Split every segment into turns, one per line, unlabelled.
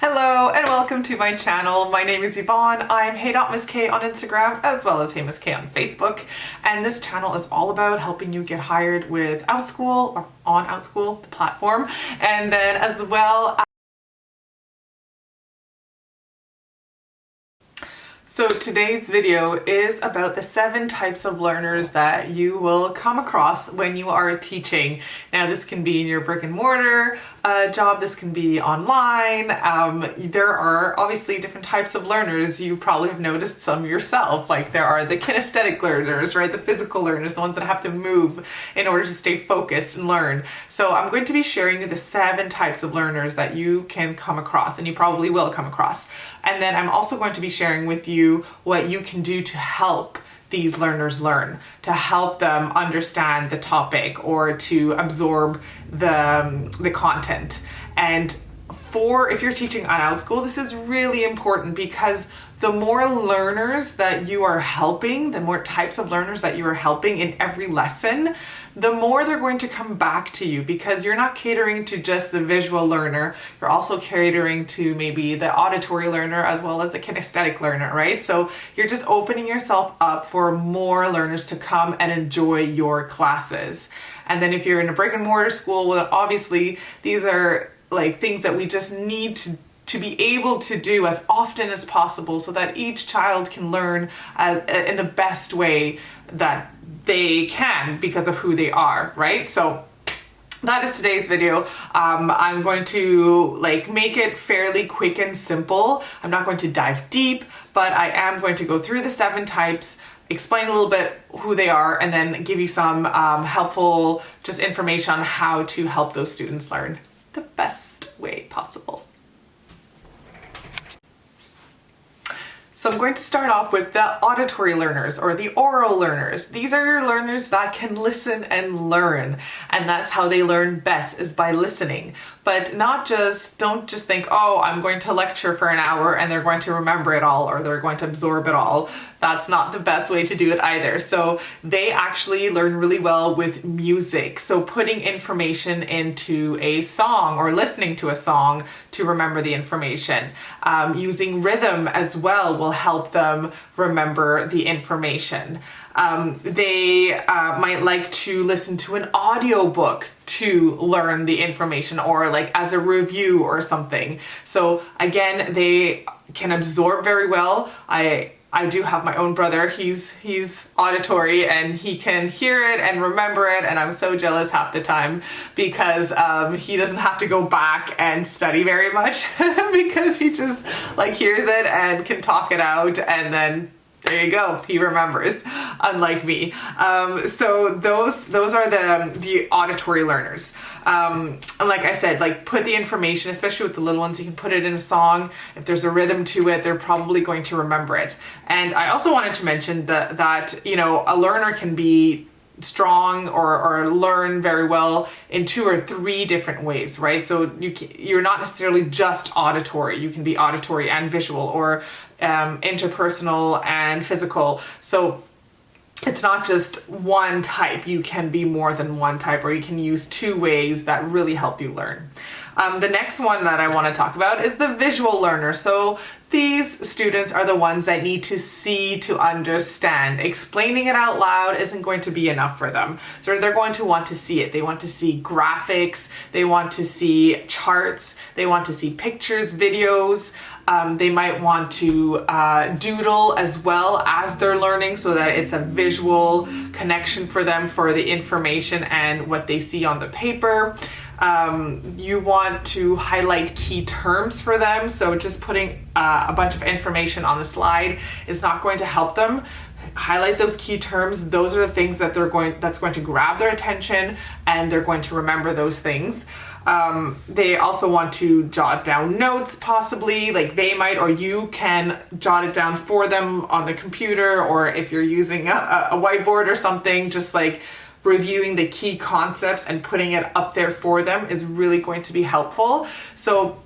Hello and welcome to my channel. My name is Yvonne. I'm hey.missk on Instagram as well as hey.missk on Facebook. And this channel is all about helping you get hired with Outschool or on Outschool, the platform. And then as well, so today's video is about the 7 types of learners that you will come across when you are teaching. Now this can be in your brick and mortar job, this can be online. There are obviously different types of learners. You probably have noticed some yourself, like there are the kinesthetic learners, right? The physical learners, the ones that have to move in order to stay focused and learn. So I'm going to be sharing you the 7 types of learners that you can come across, and you probably will come across. And then I'm also going to be sharing with you what you can do to help these learners learn, to help them understand the topic or to absorb the content. And if you're teaching on Outschool, this is really important because the more learners that you are helping, the more types of learners that you are helping in every lesson, the more they're going to come back to you, because you're not catering to just the visual learner, you're also catering to maybe the auditory learner as well as the kinesthetic learner, right? So you're just opening yourself up for more learners to come and enjoy your classes. And then if you're in a brick and mortar school, well, obviously these are like things that we just need to be able to do as often as possible so that each child can learn in the best way that they can because of who they are, right? So that is today's video. I'm going to make it fairly quick and simple. I'm not going to dive deep, but I am going to go through the 7 types, explain a little bit who they are, and then give you some helpful just information on how to help those students learn the best way possible. So I'm going to start off with the auditory learners or the oral learners. These are your learners that can listen and learn, and that's how they learn best, is by listening. But don't just think, oh, I'm going to lecture for an hour and they're going to remember it all or they're going to absorb it all. That's not the best way to do it either. So they actually learn really well with music. So putting information into a song or listening to a song to remember the information. Using rhythm as well will help them remember the information. They might like to listen to an audiobook to learn the information, or as a review or something. So again, they can absorb very well. I do have my own brother, he's auditory and he can hear it and remember it, and I'm so jealous half the time because he doesn't have to go back and study very much because he just hears it and can talk it out, and then there you go, he remembers, unlike me. So those are the auditory learners. And like I said, put the information, especially with the little ones, you can put it in a song. If there's a rhythm to it, they're probably going to remember it. And I also wanted to mention that a learner can be strong or learn very well in 2 or 3 different ways, right? So you're not necessarily just auditory. You can be auditory and visual, or interpersonal and physical. So it's not just one type. You can be more than one type, or you can use 2 ways that really help you learn. The next one that I want to talk about is the visual learner. So these students are the ones that need to see to understand. Explaining it out loud isn't going to be enough for them. So they're going to want to see it. They want to see graphics. They want to see charts. They want to see pictures, videos. They might want to doodle as well as they're learning, so that it's a visual connection for them for the information and what they see on the paper. You want to highlight key terms for them. So just putting a bunch of information on the slide is not going to help them. Highlight those key terms. Those are the things that that's going to grab their attention, and they're going to remember those things. They also want to jot down notes, possibly, they might, or you can jot it down for them on the computer, or if you're using a whiteboard or something, just reviewing the key concepts and putting it up there for them is really going to be helpful. So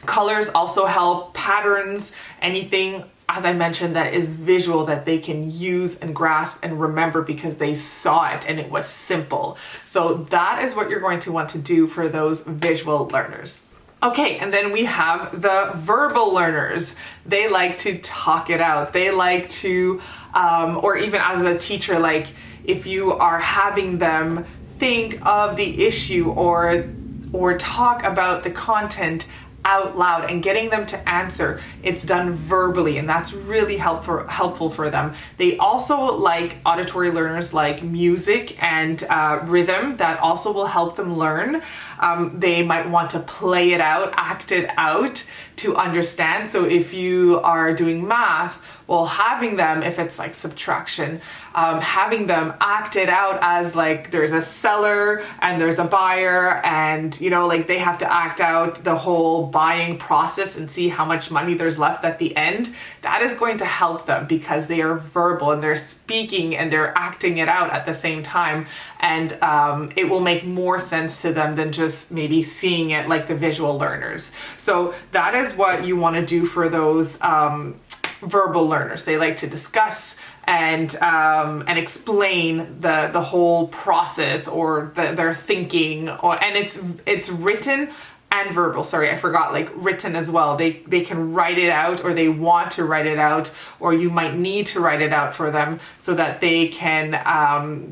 colors also help, patterns, anything, as I mentioned, that is visual that they can use and grasp and remember because they saw it and it was simple. So that is what you're going to want to do for those visual learners. Okay, and then we have the verbal learners. They like to talk it out. They like to, or even as a teacher, like if you are having them think of the issue or talk about the content out loud and getting them to answer, it's done verbally, and that's really helpful for them. They also like auditory learners like music and rhythm. That also will help them learn. They might want to play it out, act it out to understand. So if you are doing math, well, having them, if it's like subtraction, having them act it out as like there's a seller and there's a buyer, and like they have to act out the whole buying process and see how much money there's left at the end. That is going to help them because they are verbal and they're speaking and they're acting it out at the same time, and it will make more sense to them than just maybe seeing it like the visual learners. So that is what you want to do for those verbal learners. They like to discuss and explain the whole process or their thinking, and it's written and verbal. Sorry, I forgot, like written as well. They can write it out, or they want to write it out, or you might need to write it out for them so that they can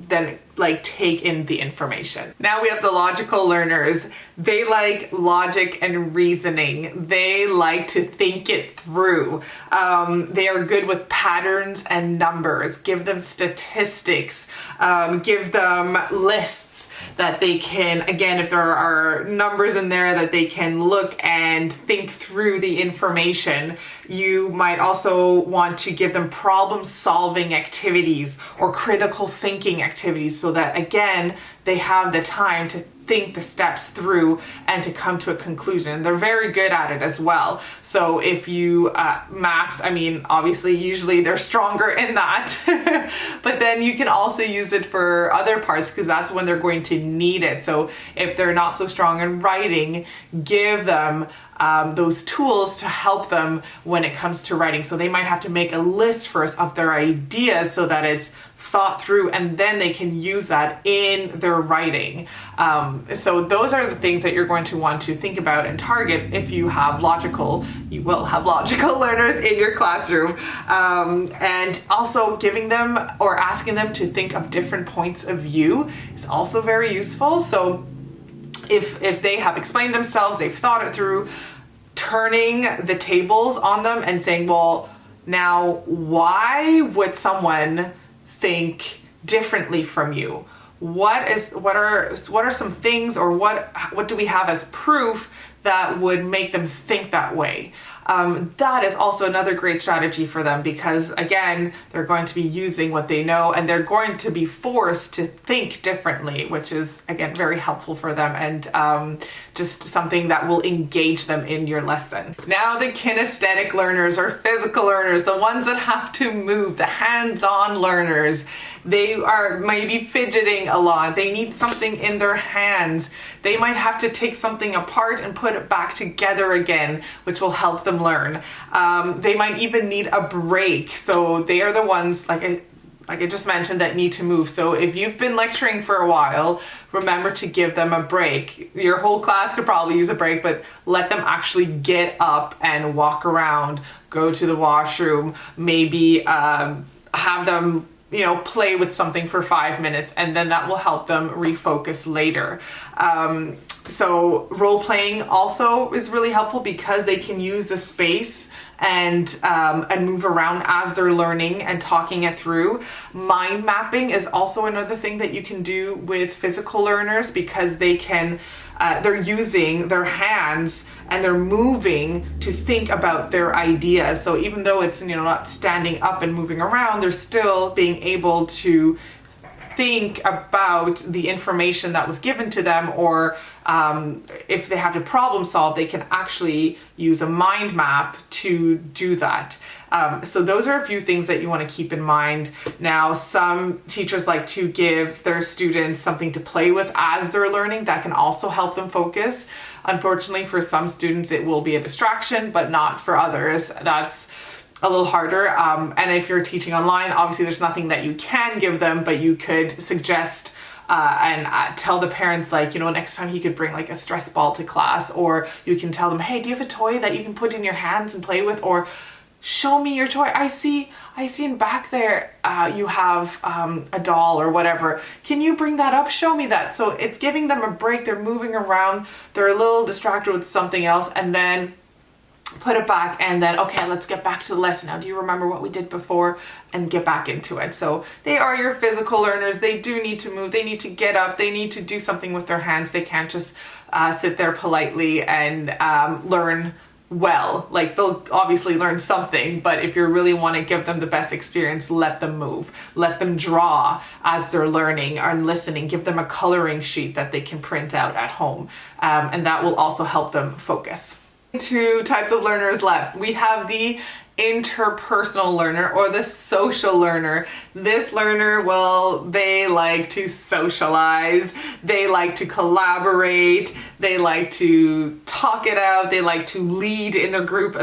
then like take in the information. Now we have the logical learners. They like logic and reasoning. They like to think it through. They are good with patterns and numbers. Give them statistics. Give them lists that they can, again, if there are numbers in there, that they can look and think through the information. You might also want to give them problem solving activities or critical thinking activities, so that again, they have the time to think the steps through and to come to a conclusion. And they're very good at it as well. So if you math, I mean, obviously usually they're stronger in that, but then you can also use it for other parts because that's when they're going to need it. So if they're not so strong in writing, give them those tools to help them when it comes to writing. So they might have to make a list first of their ideas so that it's thought through, and then they can use that in their writing. So those are the things that you're going to want to think about and target if you have logical, you will have logical learners in your classroom. And also giving them or asking them to think of different points of view is also very useful. So if they have explained themselves, they've thought it through, turning the tables on them and saying, well, now why would someone think differently from you? What are some things, or what do we have as proof that would make them think that way? That is also another great strategy for them, because again, they're going to be using what they know and they're going to be forced to think differently, which is again very helpful for them, and just something that will engage them in your lesson. Now the kinesthetic learners or physical learners, the ones that have to move, the hands-on learners. They are maybe fidgeting a lot. They need something in their hands. They might have to take something apart and put it back together again, which will help them learn. They might even need a break. So they are the ones, like I just mentioned, that need to move. So if you've been lecturing for a while, remember to give them a break. Your whole class could probably use a break, but let them actually get up and walk around, go to the washroom, maybe have them play with something for 5 minutes, and then that will help them refocus later. So role playing also is really helpful because they can use the space and move around as they're learning and talking it through. Mind mapping is also another thing that you can do with physical learners, because they can they're using their hands and they're moving to think about their ideas. So even though it's not standing up and moving around, they're still being able to think about the information that was given to them, or if they have to problem solve, they can actually use a mind map to do that. So those are a few things that you want to keep in mind. Now, some teachers like to give their students something to play with as they're learning. That can also help them focus. Unfortunately, for some students, it will be a distraction, but not for others. That's a little harder. And if you're teaching online, obviously there's nothing that you can give them, but you could suggest and tell the parents, like, you know, next time he could bring like a stress ball to class, or you can tell them, hey, do you have a toy that you can put in your hands and play with? Or show me your toy. I see in back there you have a doll or whatever. Can you bring that up? Show me that. So it's giving them a break. They're moving around. They're a little distracted with something else, and then put it back, and then, okay, let's get back to the lesson. Now, do you remember what we did before? And get back into it. So they are your physical learners. They do need to move. They need to get up. They need to do something with their hands. They can't just sit there politely and learn well. Like, they'll obviously learn something, but if you really want to give them the best experience, let them move. Let them draw as they're learning and listening. Give them a coloring sheet that they can print out at home, and that will also help them focus. Two types of learners left. We have the interpersonal learner or the social learner. This learner, well, they like to socialize, they like to collaborate, they like to talk it out, they like to lead in their groups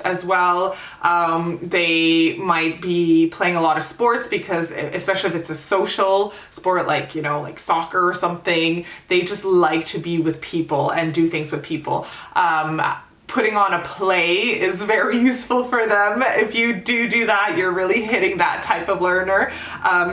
as well. They might be playing a lot of sports, because especially if it's a social sport, like, you know, like soccer or something, they just like to be with people and do things with people. Putting on a play is very useful for them. If you do that, you're really hitting that type of learner.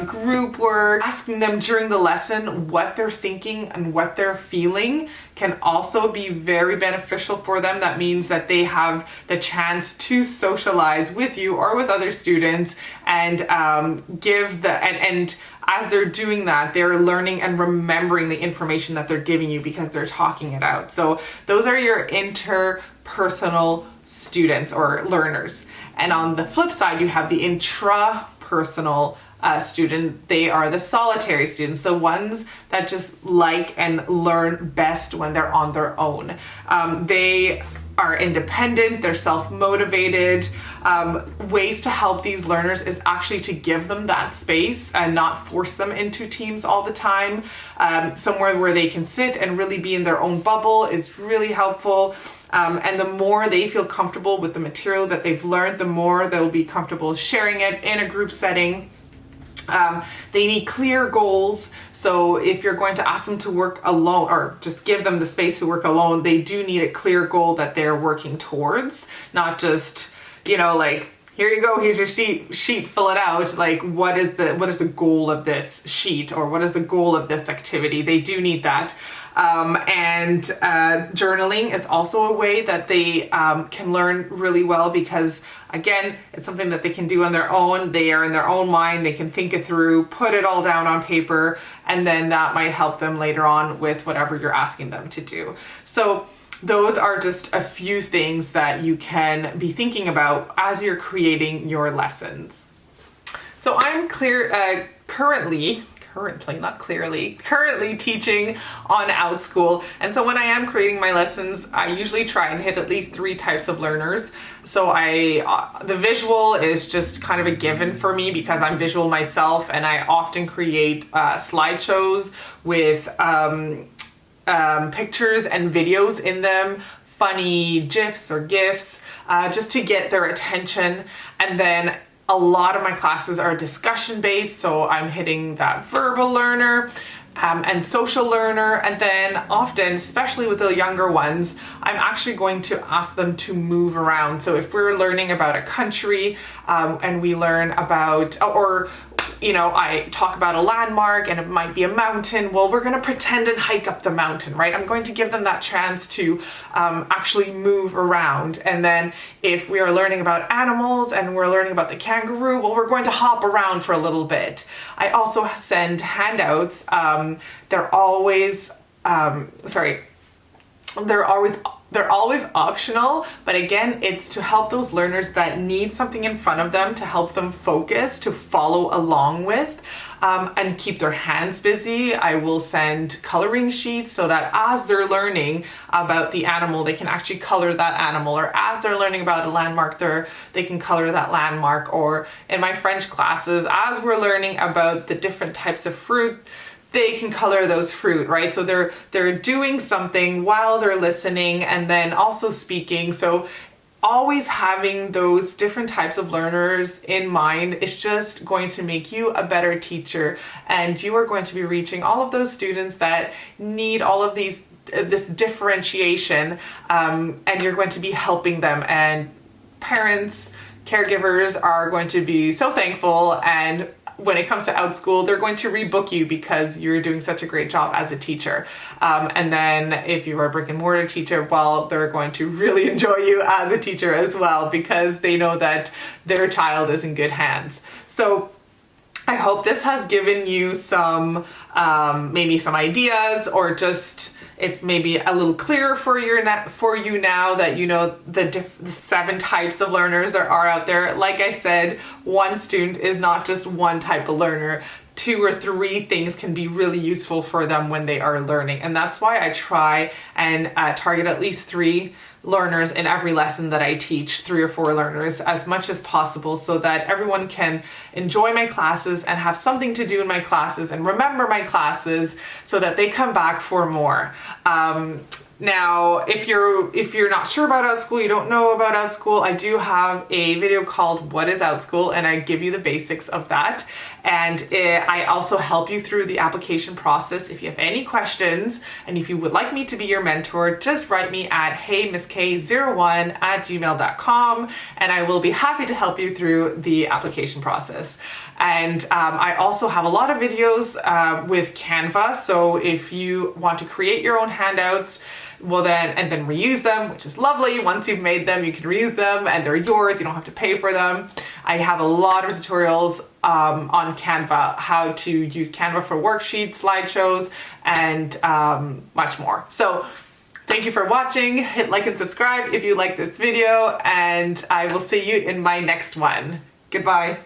Group work, asking them during the lesson what they're thinking and what they're feeling can also be very beneficial for them. That means that they have the chance to socialize with you or with other students, and and as they're doing that, they're learning and remembering the information that they're giving you because they're talking it out. So those are your interpersonal students or learners. And on the flip side, you have the intrapersonal student. They are the solitary students, the ones that just like and learn best when they're on their own. They are independent, they're self-motivated. Ways to help these learners is actually to give them that space and not force them into teams all the time. Somewhere where they can sit and really be in their own bubble is really helpful. And the more they feel comfortable with the material that they've learned, the more they'll be comfortable sharing it in a group setting. They need clear goals. So if you're going to ask them to work alone, or just give them the space to work alone, they do need a clear goal that they're working towards, not just, you know, like, here you go, here's your sheet, fill it out. Like, what is the goal of this sheet, or what is the goal of this activity? They do need that. And journaling is also a way that they can learn really well, because again, it's something that they can do on their own. They are in their own mind. They can think it through, put it all down on paper, and then that might help them later on with whatever you're asking them to do. So those are just a few things that you can be thinking about as you're creating your lessons. So I'm currently teaching on Outschool. And so when I am creating my lessons, I usually try and hit at least 3 types of learners. So the visual is just kind of a given for me because I'm visual myself, and I often create slideshows with pictures and videos in them, funny GIFs or GIFs, just to get their attention. And then a lot of my classes are discussion based, so I'm hitting that verbal learner and social learner. And then often, especially with the younger ones, I'm actually going to ask them to move around. So if we're learning about a country and we learn about, or you know, I talk about a landmark and it might be a mountain. Well, we're going to pretend and hike up the mountain, right? I'm going to give them that chance to actually move around. And then if we are learning about animals and we're learning about the kangaroo, well, we're going to hop around for a little bit. I also send handouts. They're always optional, but again, it's to help those learners that need something in front of them to help them focus, to follow along with, and keep their hands busy. I will send coloring sheets so that as they're learning about the animal, they can actually color that animal, or as they're learning about a landmark, they can color that landmark. Or in my French classes, as we're learning about the different types of fruit, they can color those fruit, right? So they're doing something while they're listening and then also speaking. So always having those different types of learners in mind is just going to make you a better teacher, and you are going to be reaching all of those students that need all of this differentiation, and you're going to be helping them, and parents, caregivers are going to be so thankful, and when it comes to Outschool, they're going to rebook you because you're doing such a great job as a teacher. And then if you're a brick and mortar teacher, well, they're going to really enjoy you as a teacher as well, because they know that their child is in good hands. So I hope this has given you some, maybe some ideas, or just it's maybe a little clearer for you now that you know the 7 types of learners there are out there. Like I said, one student is not just one type of learner. 2 or 3 things can be really useful for them when they are learning. And that's why I try and target at least 3 learners in every lesson that I teach, 3 or 4 learners as much as possible, so that everyone can enjoy my classes and have something to do in my classes and remember my classes so that they come back for more. Now, if you're not sure about Outschool, you don't know about Outschool, I do have a video called What is Outschool, and I give you the basics of that. And I also help you through the application process. If you have any questions, and if you would like me to be your mentor, just write me at heymsk01@gmail.com, and I will be happy to help you through the application process. And I also have a lot of videos with Canva, so if you want to create your own handouts, well then reuse them, which is lovely. Once you've made them, you can reuse them and they're yours. You don't have to pay for them. I have a lot of tutorials on Canva, how to use Canva for worksheets, slideshows, and much more. So thank you for watching. Hit like and subscribe if you like this video, and I will see you in my next one. Goodbye.